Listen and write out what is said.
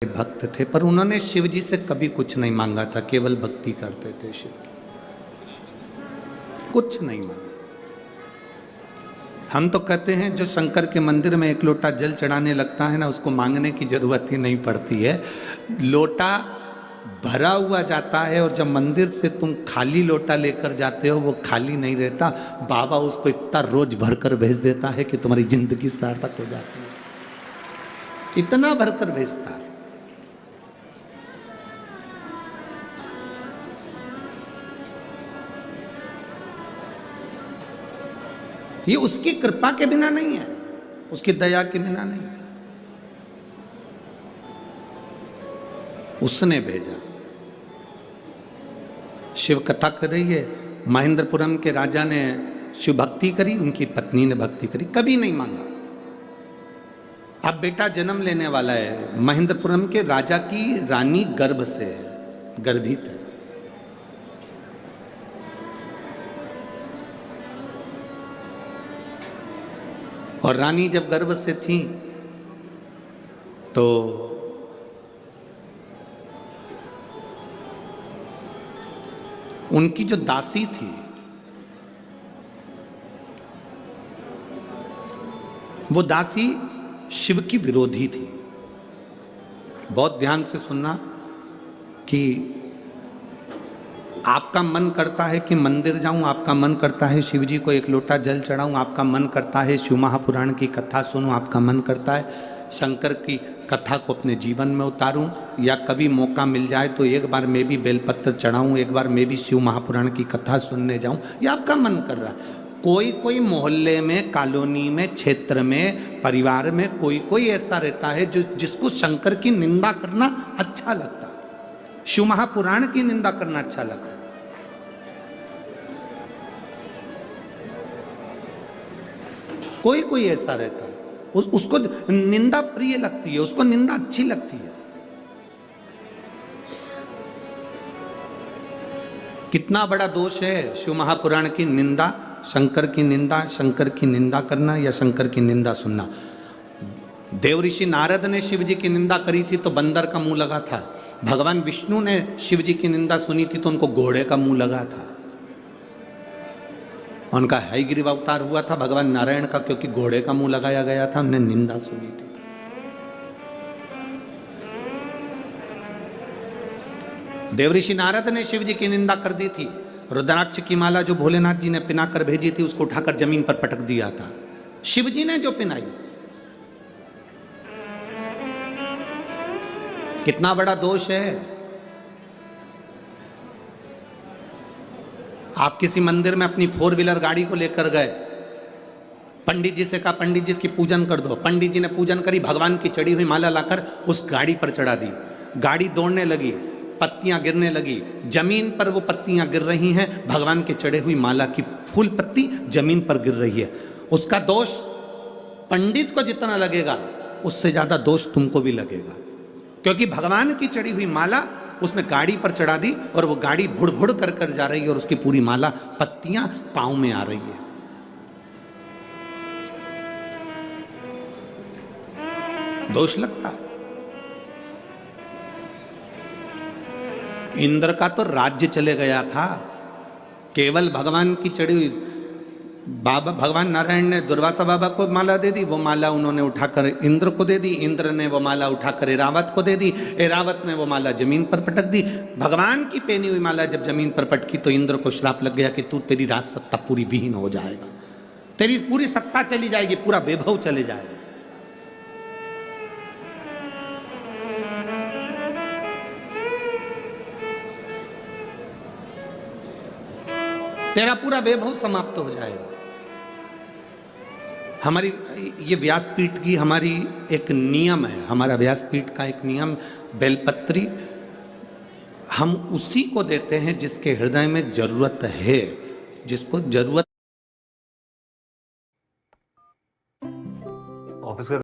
भक्त थे, पर उन्होंने शिव जी से कभी कुछ नहीं मांगा था, केवल भक्ति करते थे शिव की, कुछ नहीं मांगा। हम तो कहते हैं जो शंकर के मंदिर में एक लोटा जल चढ़ाने लगता है ना, उसको मांगने की जरूरत ही नहीं पड़ती है, लोटा भरा हुआ जाता है। और जब मंदिर से तुम खाली लोटा लेकर जाते हो, वो खाली नहीं रहता, बाबा उसको इतना रोज भरकर भेज देता है कि तुम्हारी जिंदगी सार्थक हो जाती है, इतना भरकर भेजता है। ये उसकी कृपा के बिना नहीं है, उसकी दया के बिना नहीं, उसने भेजा। शिव कथा कर रही है, महेंद्रपुरम के राजा ने शिव भक्ति करी, उनकी पत्नी ने भक्ति करी, कभी नहीं मांगा। अब बेटा जन्म लेने वाला है, महेंद्रपुरम के राजा की रानी गर्भ से है, गर्भित है। और रानी जब गर्भ से थी तो उनकी जो दासी थी वो दासी शिव की विरोधी थी। बहुत ध्यान से सुनना कि आपका मन करता है कि मंदिर जाऊं, आपका मन करता है शिव जी को एक लोटा जल चढ़ाऊं, आपका मन करता है शिव महापुराण की कथा सुनूं, आपका मन करता है शंकर की कथा को अपने जीवन में उतारूं, या कभी मौका मिल जाए तो एक बार मैं भी बेलपत्र चढ़ाऊं, एक बार मैं भी शिव महापुराण की कथा सुनने जाऊं, ये आपका मन कर रहा है। कोई कोई मोहल्ले में, कॉलोनी में, क्षेत्र में, परिवार में कोई कोई ऐसा रहता है जो जिसको शंकर की निंदा करना अच्छा लगता है, शिव महापुराण की निंदा करना अच्छा लगता है। कोई कोई ऐसा रहता है, उसको निंदा प्रिय लगती है, उसको निंदा अच्छी लगती है। कितना बड़ा दोष है शिव महापुराण की निंदा, शंकर की निंदा, शंकर की निंदा करना या शंकर की निंदा सुनना। देवऋषि नारद ने शिव जी की निंदा करी थी तो बंदर का मुंह लगा था, भगवान विष्णु ने शिव जी की निंदा सुनी थी तो उनको घोड़े का मुंह लगा था। उनका हयग्रीव अवतार हुआ था भगवान नारायण का, क्योंकि घोड़े का मुंह लगाया गया था, उन्हें निंदा सुनी थी। देवऋषि नारद ने शिव जी की निंदा कर दी थी, रुद्राक्ष की माला जो भोलेनाथ जी ने पिना कर भेजी थी उसको उठाकर जमीन पर पटक दिया था, शिव जी ने जो पिनाई। कितना बड़ा दोष है। आप किसी मंदिर में अपनी 4 व्हीलर गाड़ी को लेकर गए, पंडित जी से कहा पंडित जी इसकी पूजन कर दो, पंडित जी ने पूजन करी, भगवान की चढ़ी हुई माला लाकर उस गाड़ी पर चढ़ा दी, गाड़ी दौड़ने लगी, पत्तियां गिरने लगी, जमीन पर वो पत्तियां गिर रही हैं, भगवान के चढ़े हुई माला की फूल पत्ती जमीन पर गिर रही है। उसका दोष पंडित को जितना लगेगा उससे ज्यादा दोष तुमको भी लगेगा, क्योंकि भगवान की चढ़ी हुई माला उसने गाड़ी पर चढ़ा दी और वो गाड़ी भुड़ भुड़ कर कर जा रही है और उसकी पूरी माला पत्तियां पांव में आ रही है। दोष लगता है। इंद्र का तो राज्य चले गया था, केवल भगवान की चढ़ी हुई बाबा, भगवान नारायण ने दुर्वासा बाबा को माला दे दी, वो माला उन्होंने उठाकर इंद्र को दे दी, इंद्र ने वो माला उठाकर एरावत को दे दी, एरावत ने वो माला जमीन पर पटक दी। भगवान की पहनी हुई माला जब जमीन पर पटकी तो इंद्र को श्राप लग गया कि तू, तेरी राज सत्ता पूरी विहीन हो जाएगा, तेरी पूरी सत्ता चली जाएगी, पूरा वैभव चले जाएगा। तेरा पूरा वैभव समाप्त हो जाएगा। हमारी ये व्यासपीठ की हमारी एक नियम है, हमारा व्यासपीठ का एक नियम, बेलपत्री हम उसी को देते हैं जिसके हृदय में जरूरत है, जिसको जरूरत। ऑफिस का